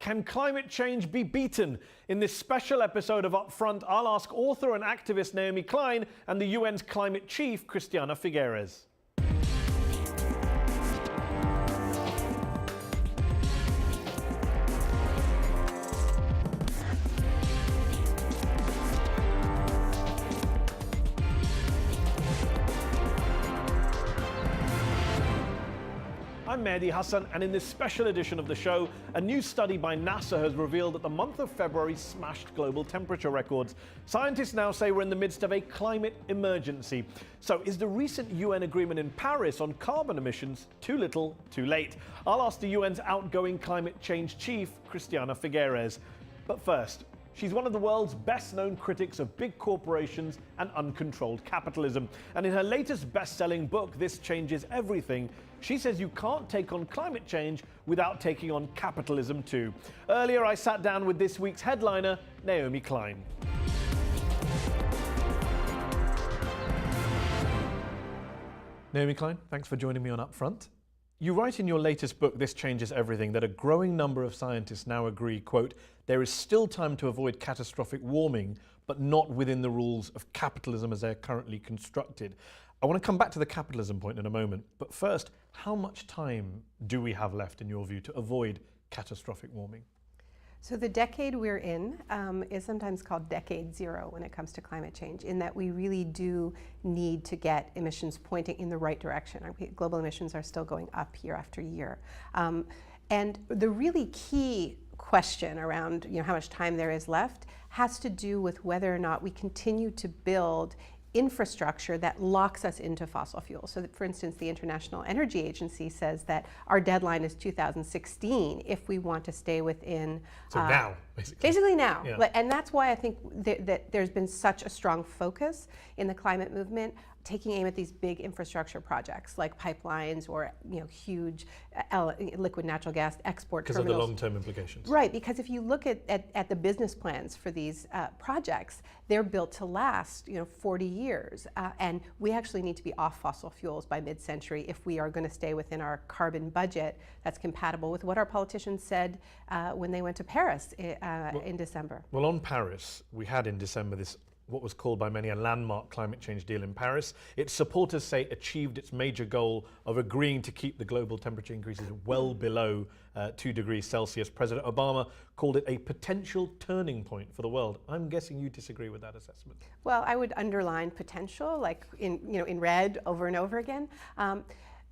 Can climate change be beaten? In this special episode of UpFront, I'll ask author and activist Naomi Klein and the UN's climate chief, Christiana Figueres. I'm Mehdi Hassan, and in this special edition of the show, a new study by NASA has revealed that the month of February smashed global temperature records. Scientists now say we're in the midst of a climate emergency. So is the recent UN agreement in Paris on carbon emissions too little, too late? I'll ask the UN's outgoing climate change chief, Christiana Figueres. But first, she's one of the world's best-known critics of big corporations and uncontrolled capitalism. And in her latest best-selling book, This Changes Everything, she says you can't take on climate change without taking on capitalism too. Earlier, I sat down with this week's headliner, Naomi Klein. Naomi Klein, thanks for joining me on UpFront. You write in your latest book, This Changes Everything, that a growing number of scientists now agree, quote, there is still time to avoid catastrophic warming, but not within the rules of capitalism as they're currently constructed. I want to come back to the capitalism point in a moment, but first, how much time do we have left, in your view, to avoid catastrophic warming? So the decade we're in is sometimes called decade zero when it comes to climate change, in that we really do need to get emissions pointing in the right direction. Our global emissions are still going up year after year. And the really key question around how much time there is left has to do with whether or not we continue to build infrastructure that locks us into fossil fuels. So that, for instance, the International Energy Agency says that our deadline is 2016 if we want to stay within... So now, basically. Basically now. Yeah. And that's why I think that there's been such a strong focus in the climate movement, taking aim at these big infrastructure projects like pipelines or huge liquid natural gas export terminals. Because of the long-term implications. Right, because if you look at the business plans for these projects, they're built to last 40 years. And we actually need to be off fossil fuels by mid-century if we are going to stay within our carbon budget that's compatible with what our politicians said when they went to Paris in December. Well, on Paris, we had in December this what was called by many a landmark climate change deal in Paris. Its supporters say achieved its major goal of agreeing to keep the global temperature increases well below 2 degrees Celsius. President Obama called it a potential turning point for the world. I'm guessing you disagree with that assessment. Well, I would underline potential, like in red over and over again.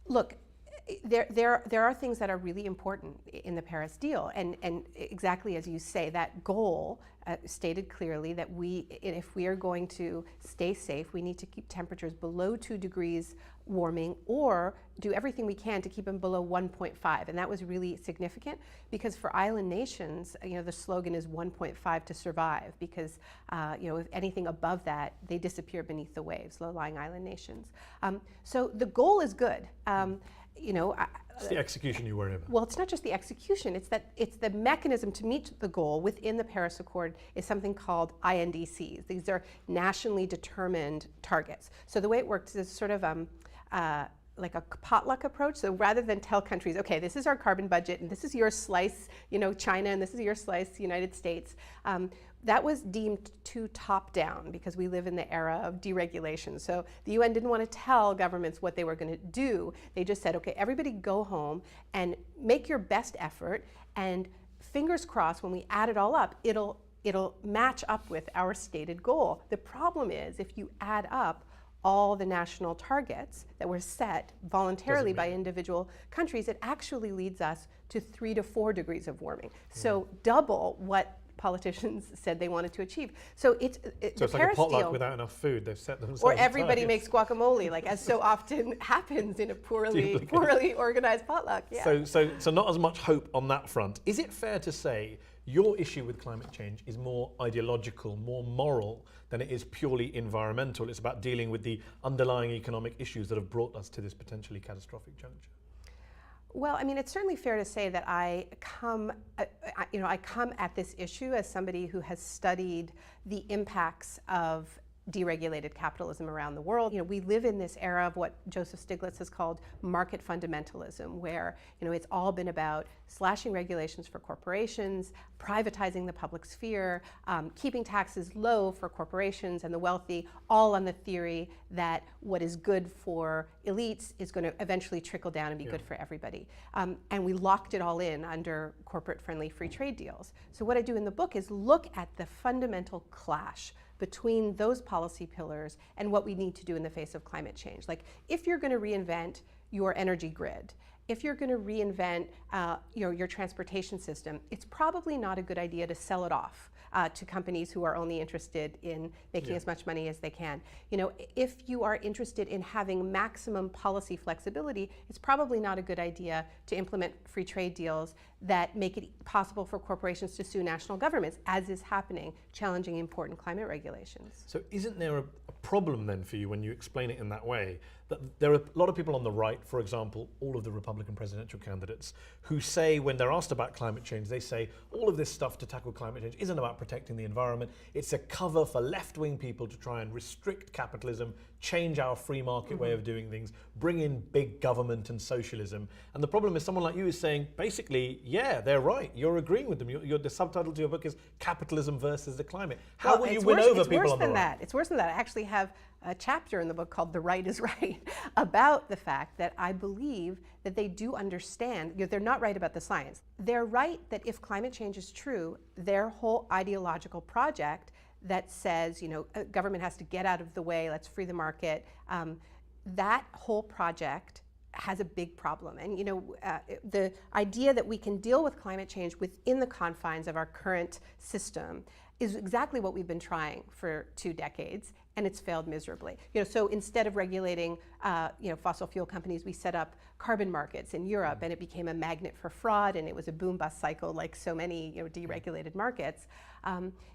Look, there are things that are really important in the Paris deal, and exactly as you say, that goal stated clearly that if we are going to stay safe, we need to keep temperatures below 2 degrees warming, or do everything we can to keep them below 1.5. And that was really significant because for island nations, the slogan is 1.5 to survive, because if anything above that, they disappear beneath the waves, low-lying island nations. So the goal is good. It's the execution you worry about. Well, it's not just the execution, it's the mechanism to meet the goal within the Paris Accord is something called INDCs. These are nationally determined targets. So the way it works is sort of like a potluck approach. So rather than tell countries, okay, this is our carbon budget and this is your slice, China, and this is your slice, United States, that was deemed too top-down because we live in the era of deregulation. So the UN didn't want to tell governments what they were going to do. They just said, okay, everybody go home and make your best effort, and fingers crossed, when we add it all up, it'll match up with our stated goal. The problem is, if you add up all the national targets that were set voluntarily by individual countries, it actually leads us to 3 to 4 degrees of warming. So double what politicians said they wanted to achieve. So it's like a potluck without enough food. They've set themselves or everybody targets. Makes guacamole, like as so often happens in a poorly organized potluck. Yeah. So not as much hope on that front. Is it fair to say your issue with climate change is more ideological, more moral than it is purely environmental? It's about dealing with the underlying economic issues that have brought us to this potentially catastrophic juncture. Well, I mean, it's certainly fair to say that I come at this issue as somebody who has studied the impacts of deregulated capitalism around the world. We live in this era of what Joseph Stiglitz has called market fundamentalism, where it's all been about slashing regulations for corporations, privatizing the public sphere, keeping taxes low for corporations and the wealthy, all on the theory that what is good for elites is going to eventually trickle down and be good for everybody. And we locked it all in under corporate-friendly free trade deals. So what I do in the book is look at the fundamental clash between those policy pillars and what we need to do in the face of climate change. Like, if you're going to reinvent your energy grid, if you're going to reinvent your transportation system, it's probably not a good idea to sell it off to companies who are only interested in making as much money as they can. If you are interested in having maximum policy flexibility, it's probably not a good idea to implement free trade deals that make it possible for corporations to sue national governments, as is happening, challenging important climate regulations. So isn't there a problem then for you when you explain it in that way, that there are a lot of people on the right, for example, all of the Republican presidential candidates, who say, when they're asked about climate change, they say all of this stuff to tackle climate change isn't about protecting the environment, it's a cover for left-wing people to try and restrict capitalism, change our free market way of doing things, bring in big government and socialism. And the problem is someone like you is saying, basically, yeah, they're right, you're agreeing with them. The subtitle to your book is Capitalism versus the Climate. How will you win over people on the right? It's worse than that. I actually have a chapter in the book called The Right is Right about the fact that I believe that they do understand, they're not right about the science. They're right that if climate change is true, their whole ideological project that says, government has to get out of the way, let's free the market, that whole project has a big problem. And the idea that we can deal with climate change within the confines of our current system is exactly what we've been trying for 2 decades, and it's failed miserably. So instead of regulating fossil fuel companies, we set up carbon markets in Europe, and it became a magnet for fraud, and it was a boom-bust cycle like so many deregulated markets.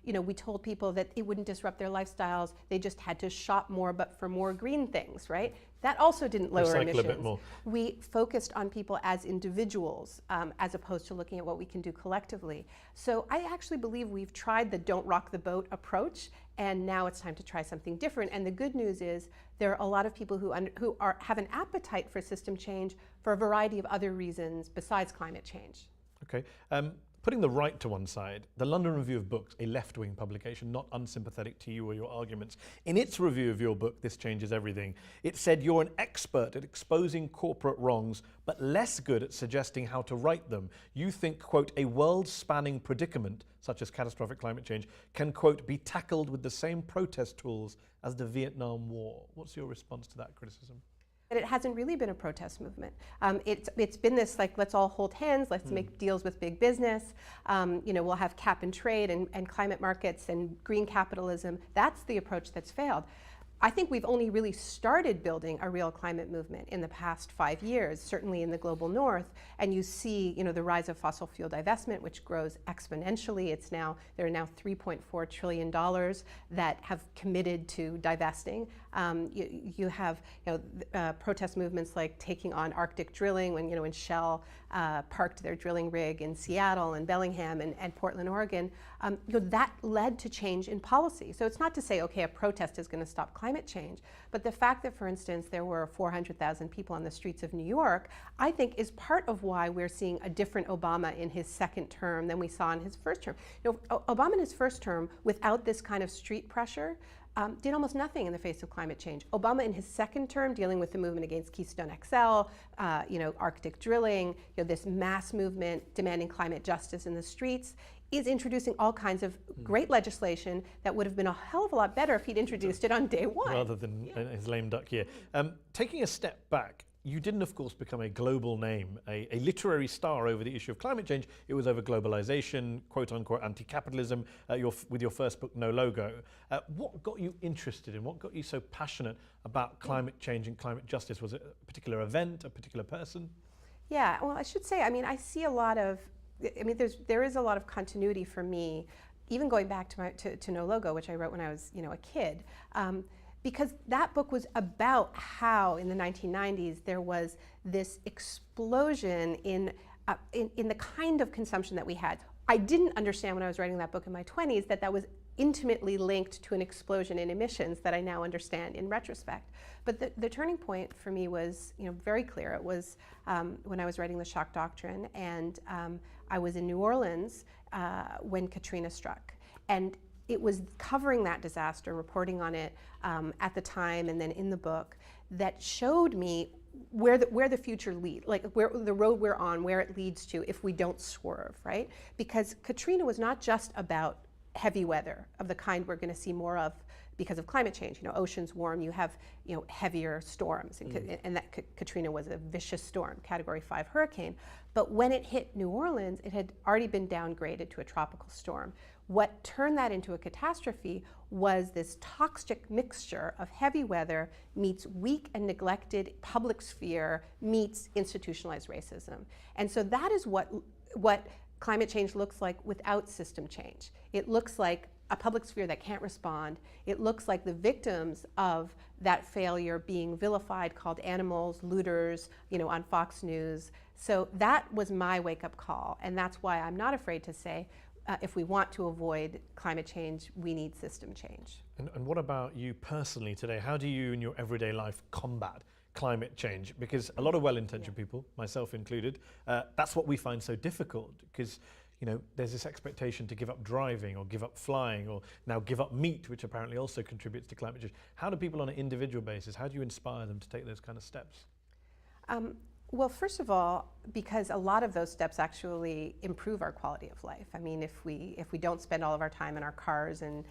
We told people that it wouldn't disrupt their lifestyles, they just had to shop more but for more green things, right? That also didn't lower emissions. A bit more. We focused on people as individuals as opposed to looking at what we can do collectively. So I actually believe we've tried the don't rock the boat approach, and now it's time to try something different. And the good news is there are a lot of people who have an appetite for system change for a variety of other reasons besides climate change. Okay. Putting the right to one side, the London Review of Books, a left-wing publication not unsympathetic to you or your arguments, in its review of your book, This Changes Everything, it said you're an expert at exposing corporate wrongs, but less good at suggesting how to right them. You think, quote, a world-spanning predicament, such as catastrophic climate change, can, quote, be tackled with the same protest tools as the Vietnam War. What's your response to that criticism? But it hasn't really been a protest movement. It's been this, like, let's all hold hands, let's make deals with big business, we'll have cap and trade and climate markets and green capitalism. That's the approach that's failed. I think we've only really started building a real climate movement in the past 5 years, certainly in the global north, and you see the rise of fossil fuel divestment, which grows exponentially. There are now $3.4 trillion that have committed to divesting. You have protest movements like taking on Arctic drilling when Shell parked their drilling rig in Seattle and Bellingham and Portland, Oregon. That led to change in policy. So it's not to say, okay, a protest is going to stop climate change, but the fact that, for instance, there were 400,000 people on the streets of New York, I think is part of why we're seeing a different Obama in his second term than we saw in his first term. Obama in his first term, without this kind of street pressure, did almost nothing in the face of climate change. Obama in his second term, dealing with the movement against Keystone XL, Arctic drilling, this mass movement demanding climate justice in the streets, is introducing all kinds of great legislation that would have been a hell of a lot better if he'd introduced it on day one. Rather than his lame duck year. Taking a step back, you didn't, of course, become a global name, a literary star over the issue of climate change. It was over globalization, quote-unquote anti-capitalism, with your first book, No Logo. What got you interested in, what got you so passionate about climate change and climate justice? Was it a particular event, a particular person? Yeah, well, I should say, I see a lot of, there is a lot of continuity for me, even going back to No Logo, which I wrote when I was, a kid. Because that book was about how, in the 1990s, there was this explosion in the kind of consumption that we had. I didn't understand when I was writing that book in my 20s that was intimately linked to an explosion in emissions that I now understand in retrospect. But the turning point for me was, very clear. It was when I was writing The Shock Doctrine, and I was in New Orleans when Katrina struck. And it was covering that disaster, reporting on it at the time and then in the book, that showed me where the future leads, like where the road we're on, where it leads to if we don't swerve, right? Because Katrina was not just about heavy weather of the kind we're going to see more of because of climate change. Oceans warm, you have heavier storms, and that Katrina was a vicious storm, Category 5 hurricane. But when it hit New Orleans, it had already been downgraded to a tropical storm. What turned that into a catastrophe was this toxic mixture of heavy weather meets weak and neglected public sphere meets institutionalized racism. And so that is what climate change looks like without system change. It looks like a public sphere that can't respond. It looks like the victims of that failure being vilified, called animals, looters, on Fox News. So that was my wake-up call, and that's why I'm not afraid to say, if we want to avoid climate change, we need system change. And what about you personally today? How do you, in your everyday life, combat climate change? Because a lot of well-intentioned people, myself included, that's what we find so difficult, because there's this expectation to give up driving or give up flying or now give up meat, which apparently also contributes to climate change. How do people on an individual basis, how do you inspire them to take those kind of steps? Well, first of all, because a lot of those steps actually improve our quality of life. I mean, if we don't spend all of our time in our cars and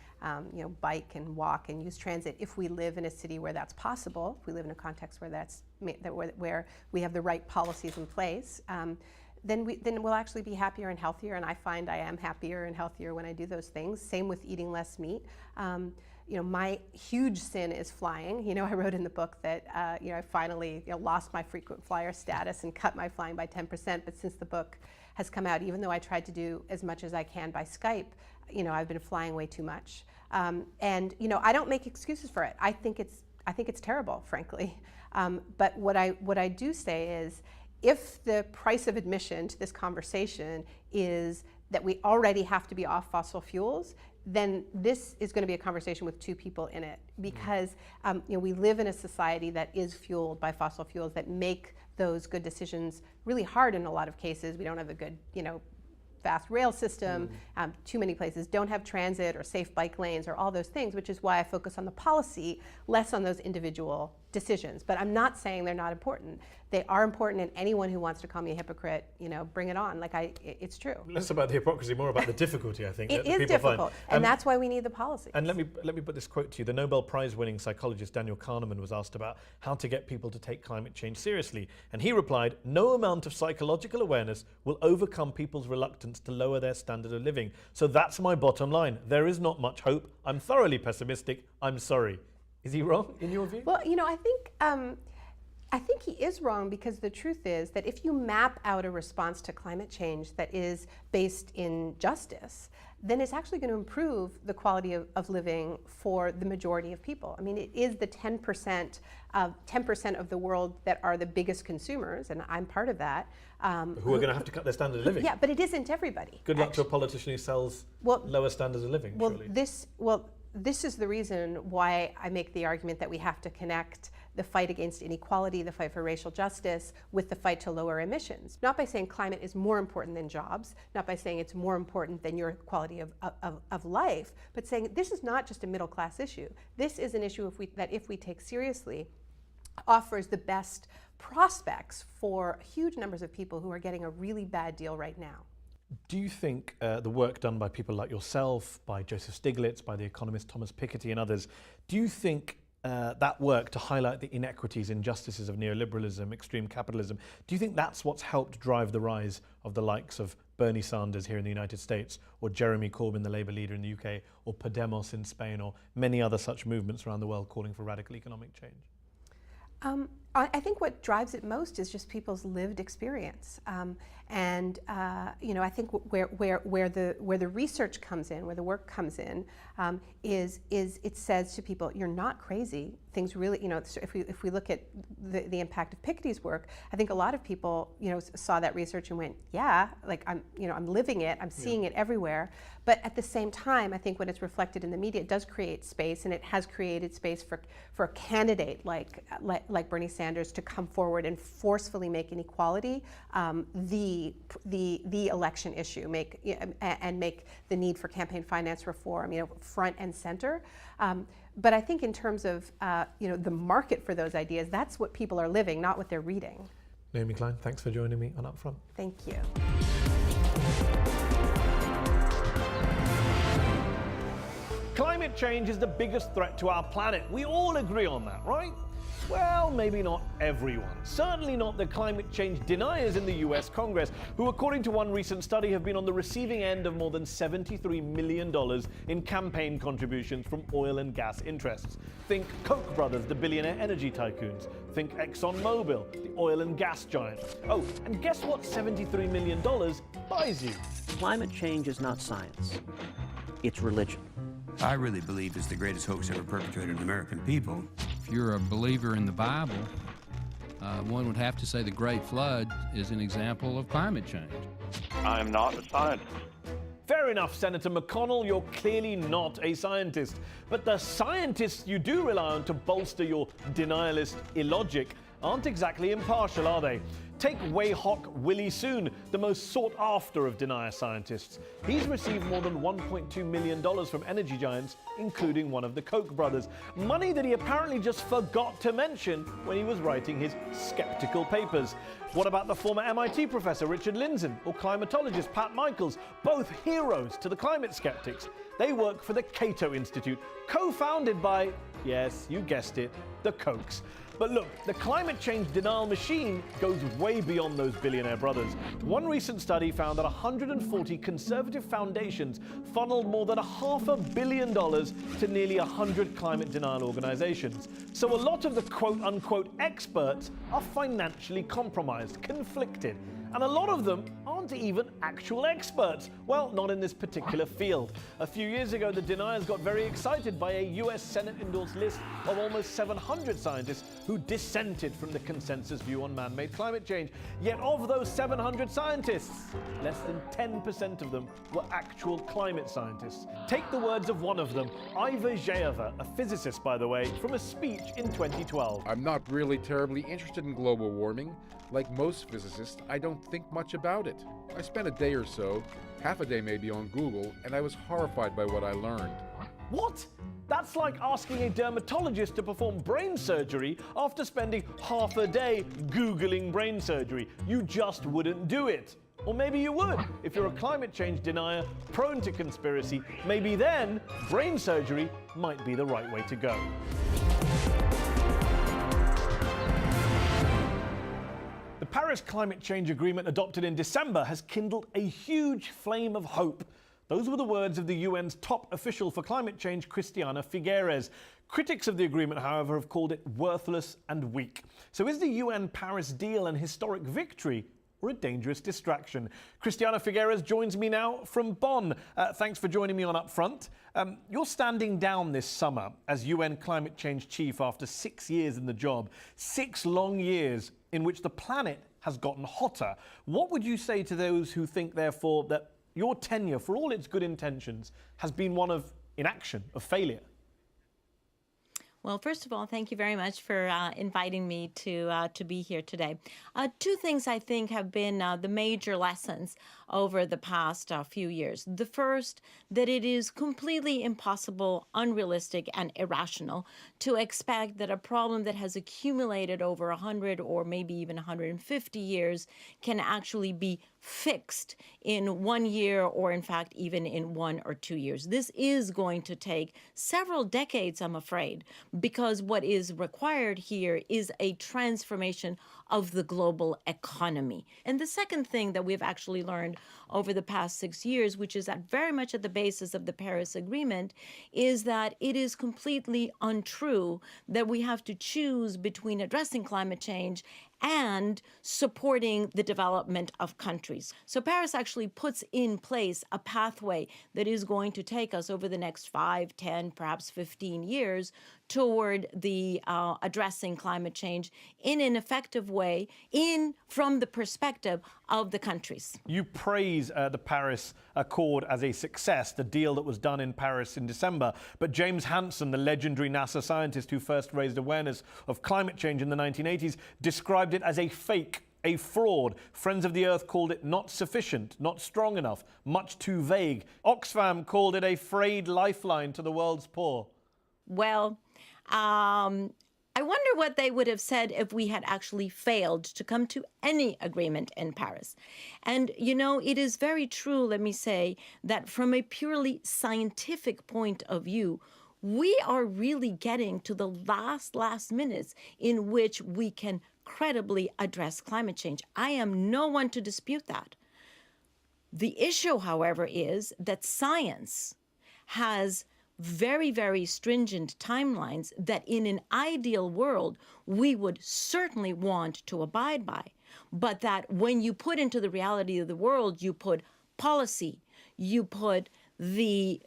bike and walk and use transit, if we live in a city where that's possible, if we live in a context where we have the right policies in place, then we'll actually be happier and healthier. And I find I am happier and healthier when I do those things. Same with eating less meat. My huge sin is flying. I wrote in the book that I finally lost my frequent flyer status and cut my flying by 10%. But since the book has come out, even though I tried to do as much as I can by Skype, I've been flying way too much. And I don't make excuses for it. I think it's terrible, frankly. But what I do say is, if the price of admission to this conversation is that we already have to be off fossil fuels, then this is going to be a conversation with two people in it, because we live in a society that is fueled by fossil fuels that make those good decisions really hard in a lot of cases. We don't have a good, fast rail system. Too many places don't have transit or safe bike lanes or all those things, which is why I focus on the policy, less on those individual decisions. But I'm not saying they're not important. They are important, and anyone who wants to call me a hypocrite, bring it on. It's true. Less about the hypocrisy, more about the difficulty, I think. It is difficult, and that's why we need the policy. And let me put this quote to you. The Nobel Prize-winning psychologist Daniel Kahneman was asked about how to get people to take climate change seriously, and he replied, "No amount of psychological awareness will overcome people's reluctance to lower their standard of living. So that's my bottom line. There is not much hope. I'm thoroughly pessimistic. I'm sorry." Is he wrong, in your view? Well, I think he is wrong, because the truth is that if you map out a response to climate change that is based in justice, then it's actually going to improve the quality of living for the majority of people. I mean, it is the 10% of the world that are the biggest consumers, and I'm part of that. Who are going to have to cut their standard of living. Yeah, but it isn't everybody. Good luck to a politician who sells lower standards of living, surely. This is the reason why I make the argument that we have to connect the fight against inequality, the fight for racial justice, with the fight to lower emissions. Not by saying climate is more important than jobs, not by saying it's more important than your quality of life, but saying this is not just a middle class issue. This is an issue that if we take seriously, offers the best prospects for huge numbers of people who are getting a really bad deal right now. Do you think the work done by people like yourself, by Joseph Stiglitz, by the economist Thomas Piketty and others, do you think that work to highlight the inequities, injustices of neoliberalism, extreme capitalism, do you think that's what's helped drive the rise of the likes of Bernie Sanders here in the United States, or Jeremy Corbyn, the Labour leader in the UK, or Podemos in Spain, or many other such movements around the world calling for radical economic change? I think what drives it most is just people's lived experience, and I think where the research comes in, where the work comes in, is it says to people, you're not crazy things really, if we look at the impact of Piketty's work, I think a lot of people, saw that research and went, yeah, like I'm living it, I'm seeing it everywhere. But at the same time, I think when it's reflected in the media, it does create space, and it has created space for a candidate like Bernie Sanders to come forward and forcefully make inequality the election issue, make the need for campaign finance reform, front and center. But I think in terms of the market for those ideas, that's what people are living, not what they're reading. Naomi Klein, thanks for joining me on UpFront. Thank you. Climate change is the biggest threat to our planet. We all agree on that, right? Well, maybe not everyone. Certainly not the climate change deniers in the US Congress, who, according to one recent study, have been on the receiving end of more than $73 million in campaign contributions from oil and gas interests. Think Koch brothers, the billionaire energy tycoons. Think ExxonMobil, the oil and gas giant. Oh, and guess what $73 million buys you? Climate change is not science. It's religion. I really believe it's the greatest hoax ever perpetrated on the American people. If you're a believer in the Bible, one would have to say the Great Flood is an example of climate change. I'm not a scientist. Fair enough, Senator McConnell, you're clearly not a scientist. But the scientists you do rely on to bolster your denialist illogic aren't exactly impartial, are they? Take Wayhawk Willie Soon, the most sought after of denier scientists. He's received more than $1.2 million from energy giants, including one of the Koch brothers. Money that he apparently just forgot to mention when he was writing his skeptical papers. What about the former MIT professor Richard Lindzen or climatologist Pat Michaels, both heroes to the climate skeptics? They work for the Cato Institute, co-founded by, yes, you guessed it, the Kochs. But look, the climate change denial machine goes way beyond those billionaire brothers. One recent study found that 140 conservative foundations funneled more than $500 million to nearly 100 climate denial organizations. So a lot of the quote-unquote experts are financially compromised, conflicted. And a lot of them aren't even actual experts. Well, not in this particular field. A few years ago, the deniers got very excited by a US Senate-endorsed list of almost 700 scientists who dissented from the consensus view on man-made climate change. Yet of those 700 scientists, less than 10% of them were actual climate scientists. Take the words of one of them, Iva Zhayeva, a physicist, by the way, from a speech in 2012. I'm not really terribly interested in global warming. Like most physicists, I don't think much about it. I spent a day or so, half a day maybe, on Google, and I was horrified by what I learned. What? That's like asking a dermatologist to perform brain surgery after spending half a day Googling brain surgery. You just wouldn't do it. Or maybe you would. If you're a climate change denier prone to conspiracy, maybe then brain surgery might be the right way to go. The Paris Climate Change Agreement adopted in December has kindled a huge flame of hope. Those were the words of the UN's top official for climate change, Christiana Figueres. Critics of the agreement, however, have called it worthless and weak. So is the UN Paris deal an historic victory or a dangerous distraction? Christiana Figueres joins me now from Bonn. Thanks for joining me on UpFront. You're standing down this summer as UN climate change chief after 6 years in the job. 6 long years in which the planet has gotten hotter. What would you say to those who think, therefore, that your tenure, for all its good intentions, has been one of inaction, of failure? Well, first of all, thank you very much for inviting me to be here today. 2 things I think have been the major lessons over the past few years. The first, that it is completely impossible, unrealistic, and irrational to expect that a problem that has accumulated over 100 or maybe even 150 years can actually be fixed in 1 year or, in fact, even in 1 or 2 years. This is going to take several decades, I'm afraid, because what is required here is a transformation of the global economy. And the second thing that we've actually learned over the past 6 years, which is very much at the basis of the Paris Agreement, is that it is completely untrue that we have to choose between addressing climate change and supporting the development of countries. So Paris actually puts in place a pathway that is going to take us over the next 5, 10, perhaps 15 years toward the addressing climate change in an effective way from the perspective of the countries. You praise the Paris Accord as a success, the deal that was done in Paris in December. But James Hansen, the legendary NASA scientist who first raised awareness of climate change in the 1980s, described it as a fake, a fraud. Friends of the Earth called it not sufficient, not strong enough, much too vague. Oxfam called it a frayed lifeline to the world's poor. Well, I wonder what they would have said if we had actually failed to come to any agreement in Paris. And, you know, it is very true, let me say, that from a purely scientific point of view, we are really getting to the last minutes in which we can credibly address climate change. I am no one to dispute that. The issue, however, is that science has very, very stringent timelines that in an ideal world we would certainly want to abide by. But that when you put into the reality of the world, you put policy, you put the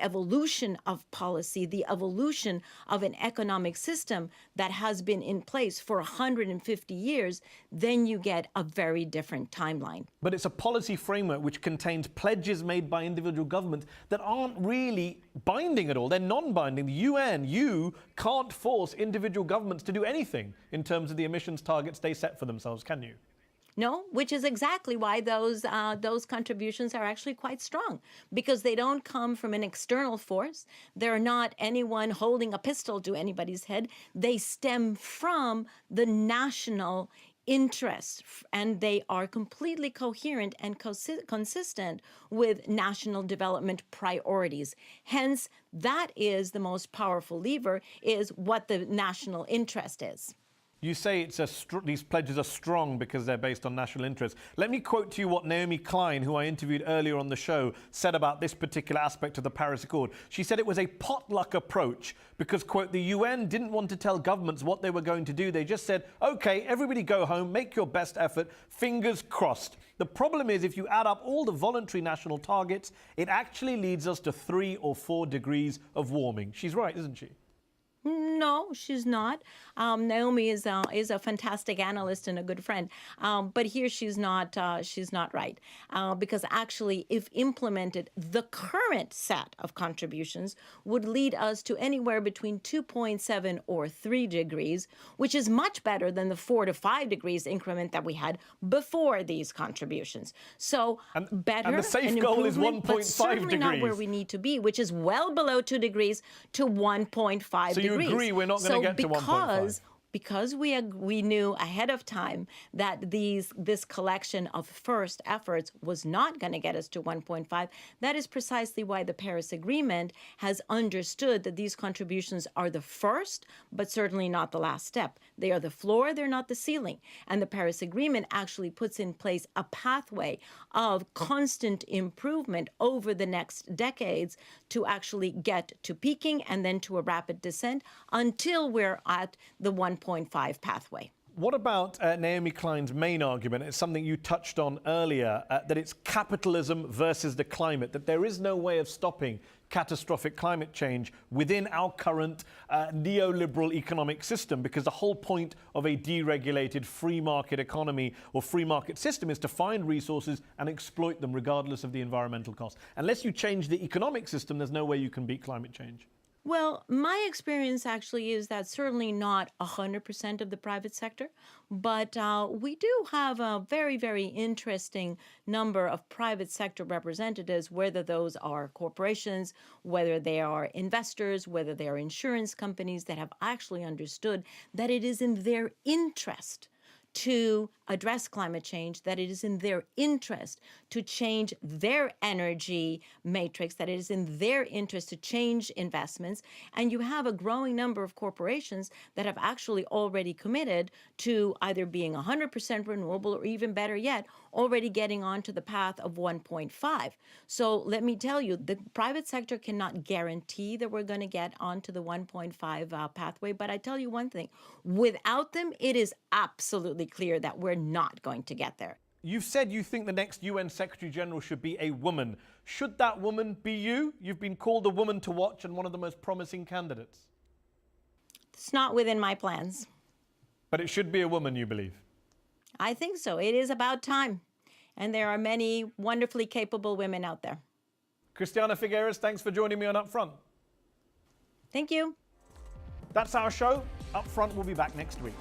evolution of policy, the evolution of an economic system that has been in place for 150 years, then you get a very different timeline. But it's a policy framework which contains pledges made by individual governments that aren't really binding at all. They're non-binding. The UN, you can't force individual governments to do anything in terms of the emissions targets they set for themselves, can you? No, which is exactly why those contributions are actually quite strong, because they don't come from an external force. They're not anyone holding a pistol to anybody's head. They stem from the national interest, and they are completely coherent and consistent with national development priorities. Hence, that is the most powerful lever, is what the national interest is. You say these pledges are strong because they're based on national interest. Let me quote to you what Naomi Klein, who I interviewed earlier on the show, said about this particular aspect of the Paris Accord. She said it was a potluck approach because, quote, the UN didn't want to tell governments what they were going to do. They just said, OK, everybody go home, make your best effort, fingers crossed. The problem is if you add up all the voluntary national targets, it actually leads us to 3 or 4 degrees of warming. She's right, isn't she? No, she's not. Naomi is a fantastic analyst and a good friend, but here she's not right, because actually, if implemented, the current set of contributions would lead us to anywhere between 2.7 or 3 degrees, which is much better than the 4 to 5 degrees increment that we had before these contributions. So better, and the safe goal is 1.5 but certainly degrees. not where we need to be, which is well below 2 degrees to 1.5 degrees. You agree we're not going to get to 1.5? Because we knew ahead of time that this collection of first efforts was not going to get us to 1.5, that is precisely why the Paris Agreement has understood that these contributions are the first, but certainly not the last step. They are the floor, they're not the ceiling. And the Paris Agreement actually puts in place a pathway of constant improvement over the next decades to actually get to peaking and then to a rapid descent until we're at the 1.5 pathway. What about Naomi Klein's main argument? It's something you touched on earlier, that it's capitalism versus the climate, that there is no way of stopping catastrophic climate change within our current neoliberal economic system, because the whole point of a deregulated free market economy or free market system is to find resources and exploit them regardless of the environmental cost. Unless you change the economic system, there's no way you can beat climate change. Well, my experience actually is that certainly not 100% of the private sector, but we do have a very, very interesting number of private sector representatives, whether those are corporations, whether they are investors, whether they are insurance companies, that have actually understood that it is in their interest to address climate change, that it is in their interest to change their energy matrix, that it is in their interest to change investments. And you have a growing number of corporations that have actually already committed to either being 100% renewable, or even better yet, already getting onto the path of 1.5. So let me tell you, the private sector cannot guarantee that we're going to get onto the 1.5 pathway. But I tell you one thing, without them, it is absolutely clear that we're not going to get there. You've said you think the next UN Secretary General should be a woman. Should that woman be you? You've been called a woman to watch and one of the most promising candidates. It's not within my plans. But it should be a woman, you believe? I think so. It is about time. And there are many wonderfully capable women out there. Christiana Figueres, thanks for joining me on UpFront. Thank you. That's our show. UpFront will be back next week.